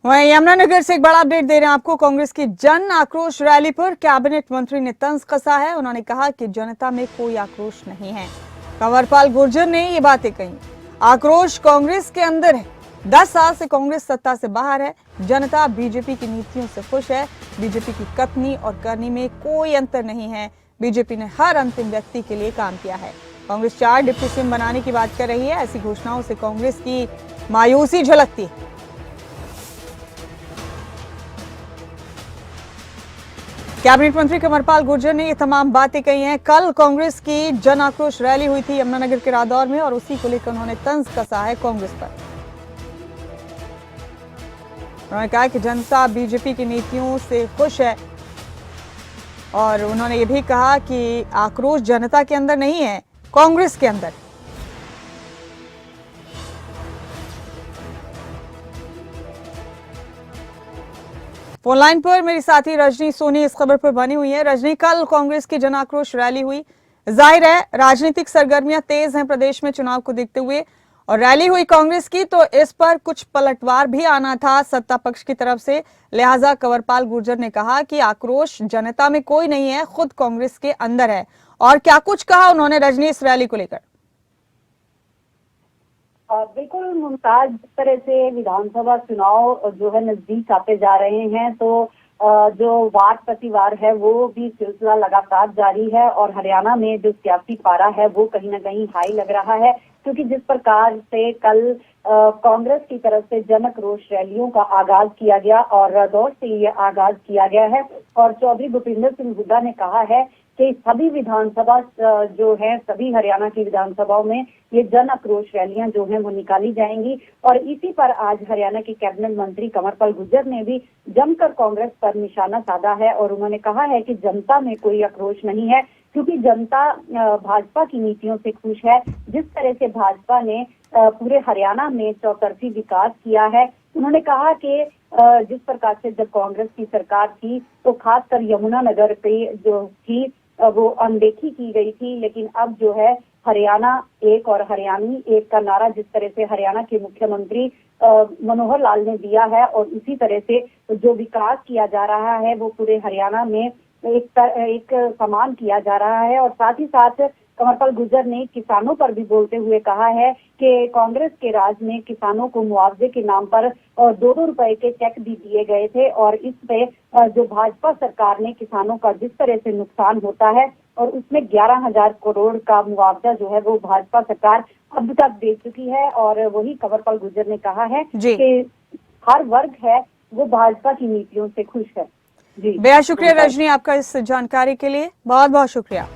वहीं यमुनानगर से एक बड़ा अपडेट दे रहे हैं आपको। कांग्रेस की जन आक्रोश रैली पर कैबिनेट मंत्री ने तंज कसा है। उन्होंने कहा कि जनता में कोई आक्रोश नहीं है। कंवरपाल गुर्जर ने ये बातें कही। आक्रोश कांग्रेस के अंदर है। 10 साल से कांग्रेस सत्ता से बाहर है। जनता बीजेपी की नीतियों से खुश है। बीजेपी की कथनी और करनी में कोई अंतर नहीं है। बीजेपी ने हर अंतिम व्यक्ति के लिए काम किया है। कांग्रेस 4 डिप्टी सीएम बनाने की बात कर रही है। ऐसी घोषणाओं से कांग्रेस की मायूसी झलकती है। कैबिनेट मंत्री कंवरपाल गुर्जर ने ये तमाम बातें कही हैं। कल कांग्रेस की जन आक्रोश रैली हुई थी यमुनानगर के रादौर में और उसी को लेकर उन्होंने तंज कसा है कांग्रेस पर। उन्होंने कहा कि जनता बीजेपी की नीतियों से खुश है और उन्होंने ये भी कहा कि आक्रोश जनता के अंदर नहीं है, कांग्रेस के अंदर। फोन लाइन पर मेरी साथी रजनी सोनी इस खबर पर बनी हुई है। रजनी, कल कांग्रेस की जन आक्रोश रैली हुई। जाहिर है राजनीतिक सरगर्मियां तेज हैं प्रदेश में चुनाव को देखते हुए और रैली हुई कांग्रेस की, तो इस पर कुछ पलटवार भी आना था सत्ता पक्ष की तरफ से। लिहाजा कंवरपाल गुर्जर ने कहा कि आक्रोश जनता में कोई नहीं है, खुद कांग्रेस के अंदर है। और क्या कुछ कहा उन्होंने रजनी इस रैली को लेकर? बिल्कुल मुमताज, जिस तरह से विधानसभा चुनाव जो है नजदीक आते जा रहे हैं, तो जो वार प्रतिवार है वो भी सिलसिला लगातार जारी है और हरियाणा में जो सियासी पारा है वो कहीं ना कहीं हाई लग रहा है, क्योंकि जिस प्रकार से कल कांग्रेस की तरफ से जन आक्रोश रैलियों का आगाज किया गया और रादौर से ये आगाज किया गया है और चौधरी भूपिंदर सिंह हुड्डा ने कहा है कि सभी विधानसभा जो है, सभी हरियाणा की विधानसभाओं में ये जन आक्रोश रैलियां जो हैं वो निकाली जाएंगी। और इसी पर आज हरियाणा के कैबिनेट मंत्री कंवरपाल गुर्जर ने भी जमकर कांग्रेस पर निशाना साधा है और उन्होंने कहा है कि जनता में कोई आक्रोश नहीं है, क्योंकि जनता भाजपा की नीतियों से खुश है। जिस तरह से भाजपा ने पूरे हरियाणा में चौतरफी विकास किया है, उन्होंने कहा कि जिस प्रकार से जब कांग्रेस की सरकार थी तो खासकर यमुनानगर पे जो थी वो अनदेखी की गई थी, लेकिन अब जो है हरियाणा एक और हरियाणी एक का नारा जिस तरह से हरियाणा के मुख्यमंत्री मनोहर लाल ने दिया है और उसी तरह से जो विकास किया जा रहा है वो पूरे हरियाणा में एक समान किया जा रहा है। और साथ ही साथ कंवरपाल गुर्जर ने किसानों पर भी बोलते हुए कहा है कि कांग्रेस के राज में किसानों को मुआवजे के नाम पर 2-2 रुपए के चेक भी दिए गए थे और इस पे जो भाजपा सरकार ने किसानों का जिस तरह से नुकसान होता है और उसमें 11,000 करोड़ का मुआवजा जो है वो भाजपा सरकार अब तक दे चुकी है। और वही कंवरपाल गुर्जर ने कहा है कि हर वर्ग है वो भाजपा की नीतियों से खुश है। जी, बेहद शुक्रिया रजनी आपका इस जानकारी के लिए, बहुत बहुत शुक्रिया।